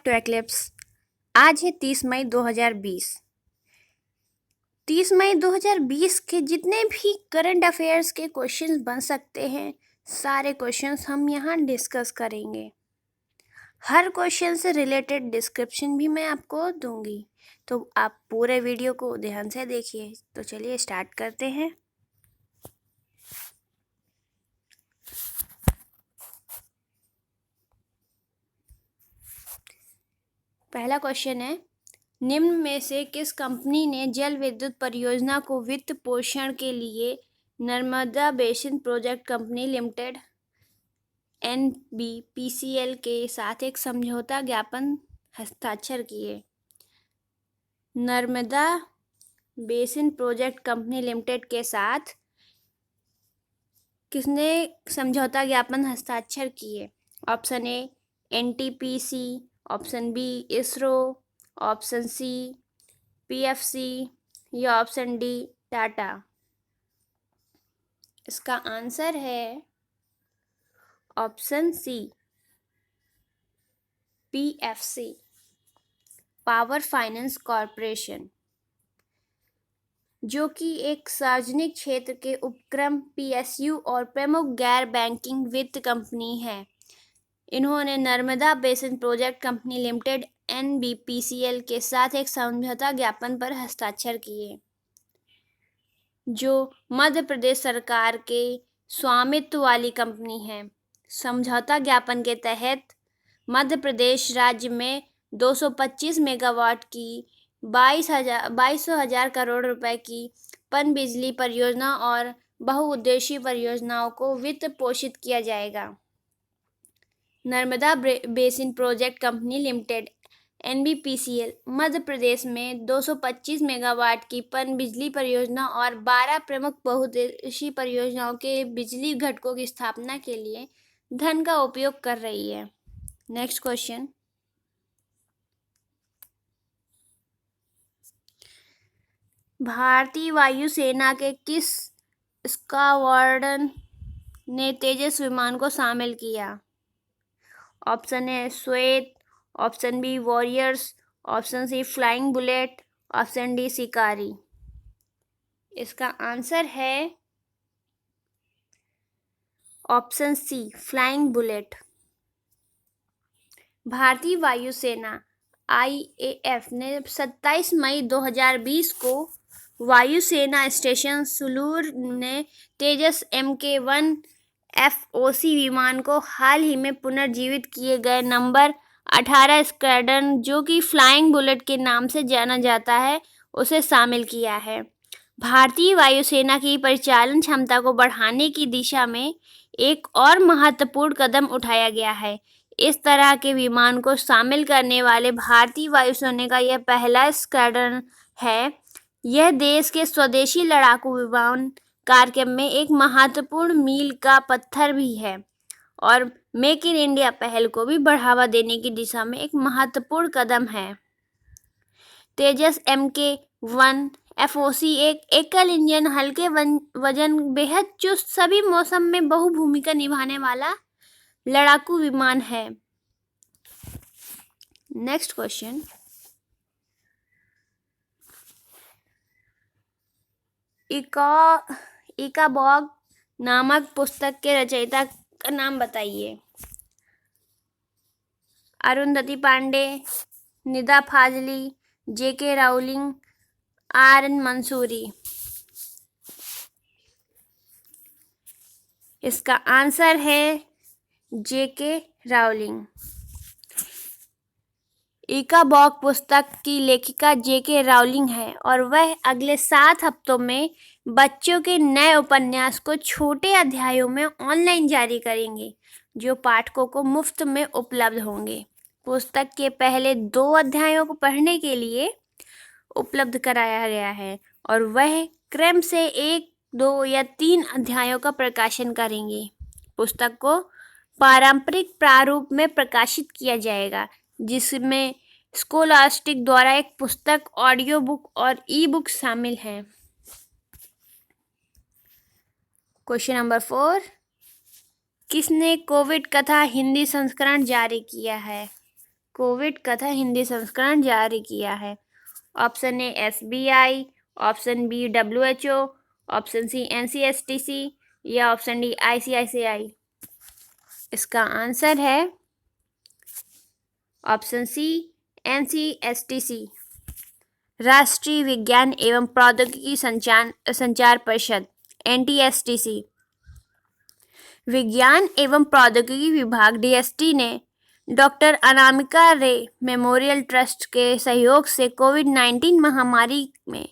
To eclipse. आज है 30 मई 2020। 30 मई 2020 के जितने भी करंट अफेयर्स के क्वेश्चंस बन सकते हैं, सारे क्वेश्चंस हम यहाँ डिस्कस करेंगे। हर क्वेश्चन से रिलेटेड डिस्क्रिप्शन भी मैं आपको दूंगी, तो आप पूरे वीडियो को ध्यान से देखिए। तो चलिए स्टार्ट करते हैं। पहला क्वेश्चन है, निम्न में से किस कंपनी ने जल विद्युत परियोजना को वित्त पोषण के लिए Narmada basin project company limited NBPCL के साथ एक समझौता ज्ञापन हस्ताक्षर किए? नर्मदा बेसिन प्रोजेक्ट कंपनी लिमिटेड के साथ किसने समझौता ज्ञापन हस्ताक्षर किए? Option A NTPC, option B ISRO, option C PFC या ऑप्शन डी टाटा। इसका आंसर है option C PFC, power finance corporation, जो कि एक सार्वजनिक क्षेत्र के उपक्रम PSU और प्रमुख गैर बैंकिंग वित्त कंपनी है। इन्होंने Narmada basin project company limited NBPCL के साथ एक समझौता ज्ञापन पर हस्ताक्षर किए, जो मध्य प्रदेश सरकार के स्वामित्व वाली कंपनी है। समझौता ज्ञापन के तहत मध्य प्रदेश राज्य में 225 मेगावाट की 22,000 करोड़ रुपए की पनबिजली परियोजना और बहुउद्देशीय परियोजनाओं को वित्त पोषित किया जाएगा। Narmada basin project company limited NBPCL Madhya Pradesh में 225 मेगावाट की पनबिजली परियोजना और 12 प्रमुख बहुउद्देशीय परियोजनाओं के बिजली घटकों की स्थापना के लिए धन का उपयोग कर रही है। नेक्स्ट क्वेश्चन, भारतीय वायुसेना के किस स्क्वाड्रन ने तेजस विमान को शामिल किया? Option A Shwet, option B warriors, option C flying bullet, option D Shikari. इसका आंसर है ऑप्शन सी फ्लाइंग बुलेट। भारतीय वायुसेना IAF ने 27 मई 2020 को वायुसेना स्टेशन सुलूर ने तेजस MK-1 FOC विमान को हाल ही में पुनर्जीवित किए गए नंबर 18 स्क्वाड्रन, जो कि फ्लाइंग बुलेट के नाम से जाना जाता है, उसे शामिल किया है। भारतीय वायुसेना की परिचालन क्षमता को बढ़ाने की दिशा में एक और महत्वपूर्ण कदम उठाया गया है। इस तरह के विमान को शामिल करने वाले भारतीय वायुसेना का यह पहला स्क्वाड्रन है। यह देश के स्वदेशी लड़ाकू विमान कार्यक्रम में एक महत्वपूर्ण मील का पत्थर भी है और मेक इन इंडिया पहल को भी बढ़ावा देने की दिशा में एक महत्वपूर्ण कदम है। तेजस MK-1 FOC एक एकल इंजन, हल्के वजन, बेहद चुस्त, सभी मौसम में बहुभूमिका निभाने वाला लड़ाकू विमान है। नेक्स्ट क्वेश्चन, इकाबॉग नामक पुस्तक के रचयिता का नाम बताइए? Arundhati Pande, Nida Fazli, JK Rowling, RN Mansoori. इसका आंसर है JK राउलिंग। इकाबॉग पुस्तक की लेखिका JK राउलिंग है और वह अगले 7 हफ्तों में बच्चों के नए उपन्यास को छोटे अध्यायों में ऑनलाइन जारी करेंगे, जो पाठकों को मुफ्त में उपलब्ध होंगे। पुस्तक के पहले 2 अध्यायों को पढ़ने के लिए उपलब्ध कराया गया है और वह क्रम से 1, 2 या 3 अध्यायों का प्रकाशन करेंगे। पुस्तक को पारंपरिक प्रारूप में प्रकाशित किया जाएगा, जिसमें स्कोलास्टिक द्वारा एक पुस्तक, ऑडियो बुक और ई-बुक शामिल है। क्वेश्चन नंबर 4, किसने कोविड कथा हिंदी संस्करण जारी किया है? कोविड कथा हिंदी संस्करण जारी किया है? Option A SBI, option B WHO, option C NCSTC या ऑप्शन डी ICICI। इसका आंसर है ऑप्शन सी NCSTC, राष्ट्रीय विज्ञान एवं प्रौद्योगिकी संचार परिषद NTSTC। विज्ञान एवं प्रौद्योगिकी विभाग DST ने डॉक्टर अनामिका रे मेमोरियल ट्रस्ट के सहयोग से कोविड-19 महामारी में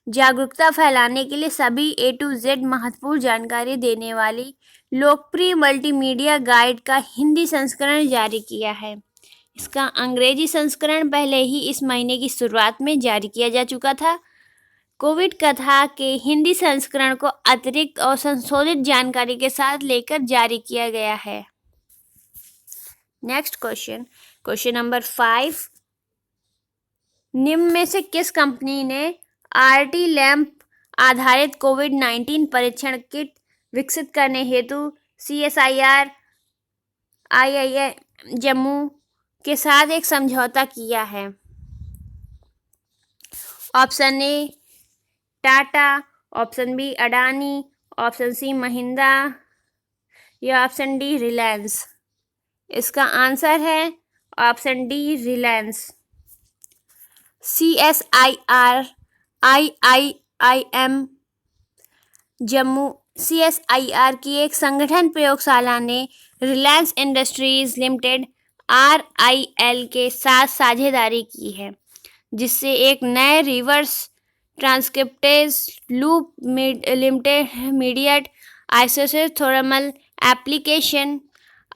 जागरूकता फैलाने के लिए सभी A to Z महत्वपूर्ण जानकारी देने वाली लोकप्रिय मल्टीमीडिया गाइड का हिंदी संस्करण जारी किया है। इसका अंग्रेजी संस्करण पहले ही इस महीने की शुरुआत में जारी किया जा चुका था। कोविड कथा के हिंदी संस्करण को अतिरिक्त और संशोधित जानकारी के साथ लेकर जारी किया गया है। Next question number 5। निम्न में से किस कंपनी ने RT लैंप आधारित कोविड-19 परीक्षण किट विकसित करने हेतु CSIR IIM जम्मू के साथ एक समझौता किया है? Option A Tata, option B Adani, option C Mahindra या ऑप्शन डी रिलायंस। इसका आंसर है option D Reliance. CSIR IIM Jammu CSIR की एक संगठन प्रयोगशाला ने रिलायंस इंडस्ट्रीज लिमिटेड RIL के साथ साझेदारी की है, जिससे एक नए reverse transcriptase loop limited isolated thermal application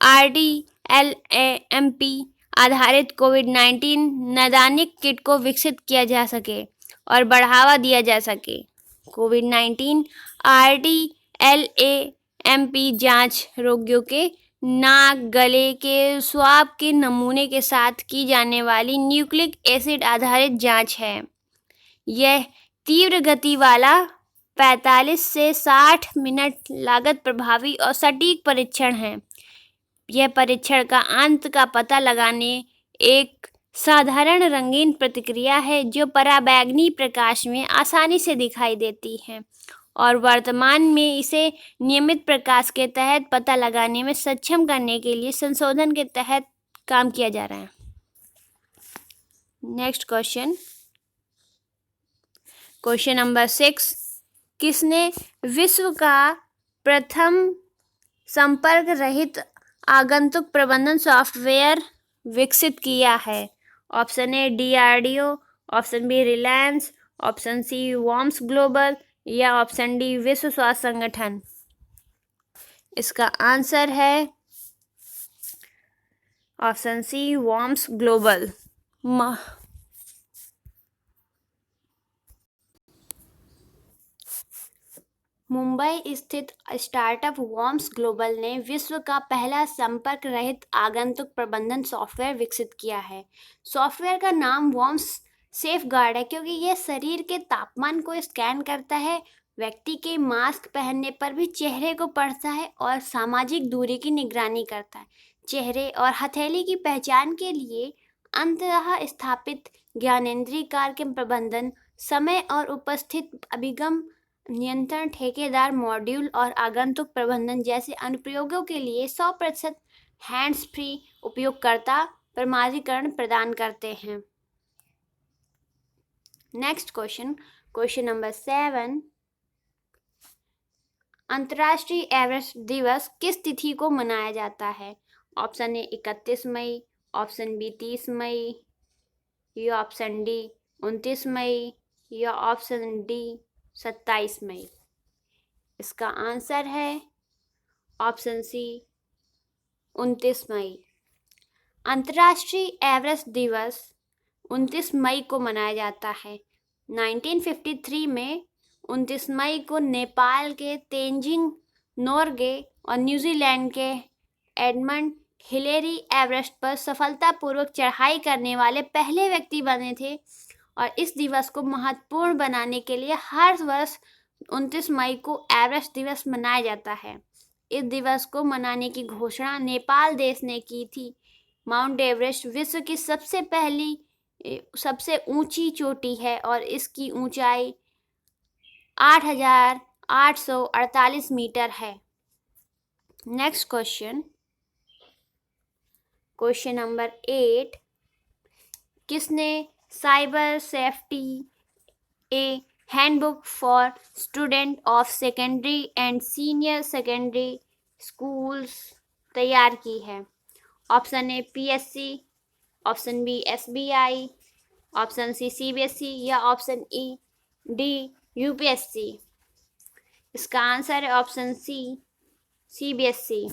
RDLAMP आधारित कोविड-19 नैदानिक किट को विकसित किया जा सके और बढ़ावा दिया जा सके। कोविड-19 RDLAMP जांच रोगियों के नाक, गले के स्वाब के नमूने के साथ की जाने वाली न्यूक्लिक एसिड आधारित जांच है। यह तीव्र गति वाला 45 से 60 मिनट लागत प्रभावी और सटीक परीक्षण है। यह परीक्षण का अंत का पता लगाने एक साधारण रंगीन प्रतिक्रिया है जो पराबैंगनी प्रकाश में आसानी से दिखाई देती है और वर्तमान में इसे नियमित प्रकाश के तहत पता लगाने में सक्षम करने के लिए संशोधन के तहत काम किया जा रहा है। Next question number 6। किसने विश्व का प्रथम संपर्क रहित आगंतुक प्रबंधन सॉफ्टवेयर विकसित किया है? Option A DRDO, option B Reliance, option C worms global या ऑप्शन डी विश्व स्वास्थ्य संगठन। इसका आंसर है option C worms global. Mumbai स्थित स्टार्टअप वॉर्म्स ग्लोबल ने विश्व का पहला संपर्क रहित आगंतुक प्रबंधन सॉफ्टवेयर विकसित किया है। सॉफ्टवेयर का नाम वॉर्म्स सेफगार्ड है क्योंकि यह शरीर के तापमान को स्कैन करता है, व्यक्ति के मास्क पहनने पर भी चेहरे को पढ़ता है और सामाजिक दूरी की निगरानी करता है। चेहरे और हथेली की पहचान के लिए अंततः स्थापित ज्ञानेंद्रिय कार के प्रबंधन, समय और उपस्थित अभिगम नियंत्रण, ठेकेदार मॉड्यूल और आगंतुक प्रबंधन जैसे अनुप्रयोगों के लिए 100% हैंड्स फ्री उपयोगकर्ता प्रमाणीकरण प्रदान करते हैं। Next question number 7। अंतर्राष्ट्रीय एवरेस्ट दिवस किस तिथि को मनाया जाता है? ऑप्शन ए 31 मई, ऑप्शन बी 30 मई या ऑप्शन डी 29 मई या ऑप्शन डी 27 मई। इसका आंसर है ऑप्शन सी 29 मई। अंतर्राष्ट्रीय एवरेस्ट दिवस 29 मई को मनाया जाता है। 1953 में 29 मई को नेपाल के तेंजिंग नोर्गे और न्यूजीलैंड के एडमंड हिलेरी एवरेस्ट पर सफलतापूर्वक चढ़ाई करने वाले पहले व्यक्ति बने थे और इस दिवस को महत्वपूर्ण बनाने के लिए हर वर्ष 29 मई को एवरेस्ट दिवस मनाया जाता है। इस दिवस को मनाने की घोषणा नेपाल देश ने की थी। माउंट एवरेस्ट विश्व की सबसे ऊंची चोटी है और इसकी ऊंचाई 8,848 मीटर है। नेक्स्ट क्वेश्चन नंबर 8, किसने cyber safety a handbook for student of secondary and senior secondary schools तैयार की है? Option A PSC, option B SBI, option C CBSE या ऑप्शन डी UPSC। इसका आंसर है option C CBSE।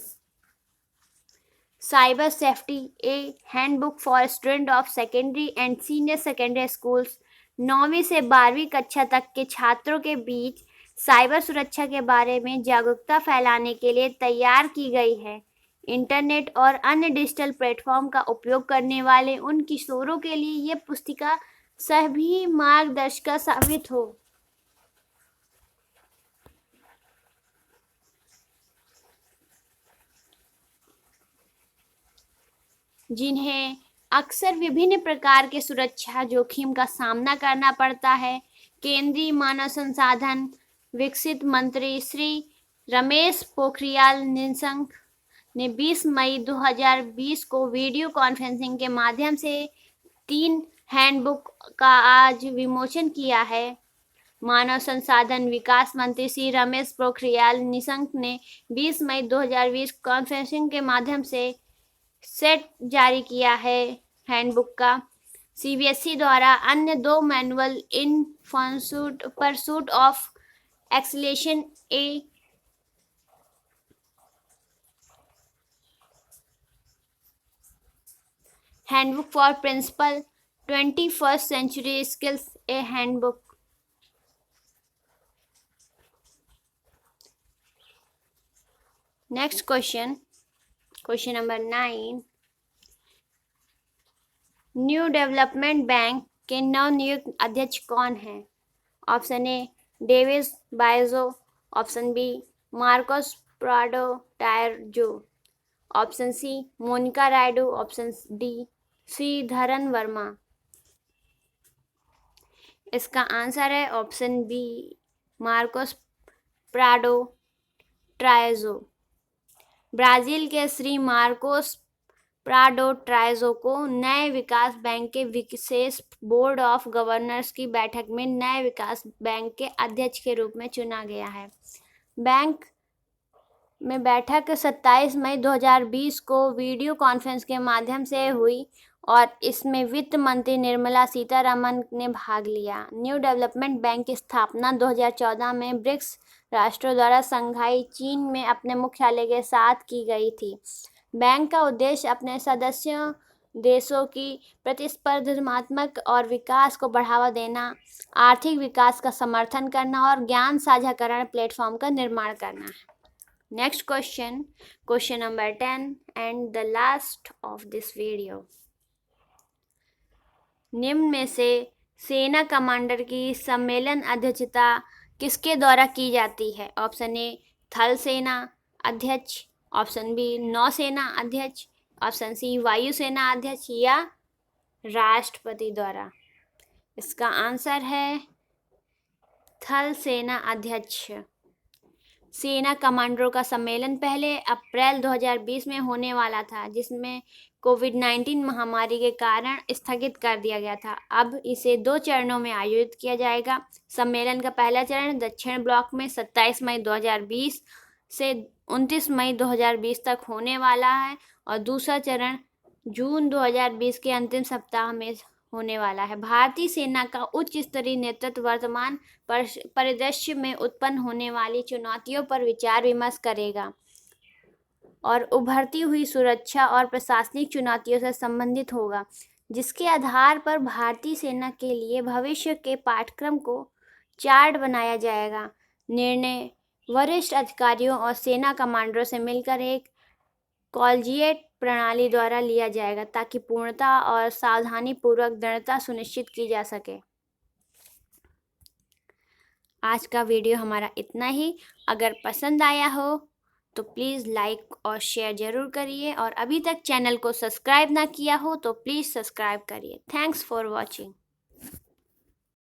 Cyber safety a handbook for student of secondary and senior secondary schools 9वीं से 12वीं कक्षा तक के छात्रों के बीच साइबर सुरक्षा के बारे में जागरूकता फैलाने के लिए तैयार की गई है। इंटरनेट और अन्य डिजिटल प्लेटफॉर्म का उपयोग करने वाले उन किशोरों के लिए यह पुस्तिका सभी मार्गदर्शिका साबित हो। जिन्हें अक्सर विभिन्न प्रकार के सुरक्षा जोखिम का सामना करना पड़ता है। केंद्रीय मानव संसाधन विकसित मंत्री श्री रमेश पोखरियाल निशंक ने 20 मई 2020 को वीडियो कॉन्फ्रेंसिंग के माध्यम से 3 हैंडबुक का आज विमोचन किया है। मानव संसाधन विकास मंत्री श्री रमेश पोखरियाल निशंक ने 20 मई 2020 कॉन्फ्रेंसिंग के माध्यम से सेट जारी किया है हैंडबुक का। CBSE द्वारा अन्य 2 manual in pursuit of excellence a handbook for principal 21st century skills a handbook. Next question number 9, new development bank के नवनियुक्त अध्यक्ष कौन हैं? ऑप्शन ए डेविस बायजो, option B Marcos Prado Troyjo, option C Monika Rayudu, option D Sridharan Verma. इसका answer है option B Marcos Prado Troyjo. Brazil के Shri Marcos Prado टायरजो को नए विकास बैंक के विशेष बोर्ड ऑफ गवर्नर्स की बैठक में नए विकास बैंक के अध्यक्ष के रूप में चुना गया है। बैंक में बैठक 27 मई 2020 को वीडियो कॉन्फ्रेंस के माध्यम से हुई और इसमें वित्त मंत्री निर्मला सीतारमण ने भाग लिया। न्यू डेवलपमेंट बैंक की स्थापना 2014 में ब्रिक्स राष्ट्रों द्वारा शंघाई चीन में अपने मुख्यालय के साथ की गई थी। बैंक का उद्देश्य अपने सदस्य देशों की प्रतिस्पर्धात्मक और विकास को बढ़ावा देना, आर्थिक विकास का समर्थन करना और ज्ञान साझाकरण प्लेटफॉर्म का निर्माण करना है। Next question number 10 and the last of this video. निम्न में से सेना कमांडर की सम्मेलन अध्यक्षता किसके द्वारा की जाती है? ऑप्शन ए थल सेना अध्यक्ष, ऑप्शन बी नौसेना अध्यक्ष, ऑप्शन सी वायुसेना अध्यक्ष या राष्ट्रपति द्वारा। इसका आंसर है थल सेना अध्यक्ष। सेना कमांडरों का सम्मेलन पहले अप्रैल 2020 में होने वाला था, जिसमें कोविड-19 महामारी के कारण स्थगित कर दिया गया था। अब इसे 2 चरणों में आयोजित किया जाएगा। सम्मेलन का पहला चरण दक्षिण ब्लॉक में 27 मई 2020 से 29 मई 2020 तक होने वाला है और दूसरा चरण जून 2020 के अंतिम सप्ताह में होने वाला है। भारतीय सेना का उच्च स्तरीय नेतृत्व वर्तमान परिदृश्य में उत्पन्न होने वाली चुनौतियों पर विचार विमर्श करेगा और उभरती हुई सुरक्षा और प्रशासनिक चुनौतियों से संबंधित होगा, जिसके आधार पर भारतीय सेना के लिए भविष्य के पाठ्यक्रम को चार्ट बनाया जाएगा। निर्णय वरिष्ठ अधिकारियों और सेना कमांडरों से मिलकर एक कॉलेजिएट प्रणाली द्वारा लिया जाएगा ताकि पूर्णता और सावधानी पूर्वक दृढ़ता सुनिश्चित की जा सके। आज का वीडियो हमारा इतना ही। अगर पसंद आया हो तो प्लीज़ लाइक और शेयर ज़रूर करिए, और अभी तक चैनल को सब्सक्राइब ना किया हो तो प्लीज़ सब्सक्राइब करिए। Thanks for watching.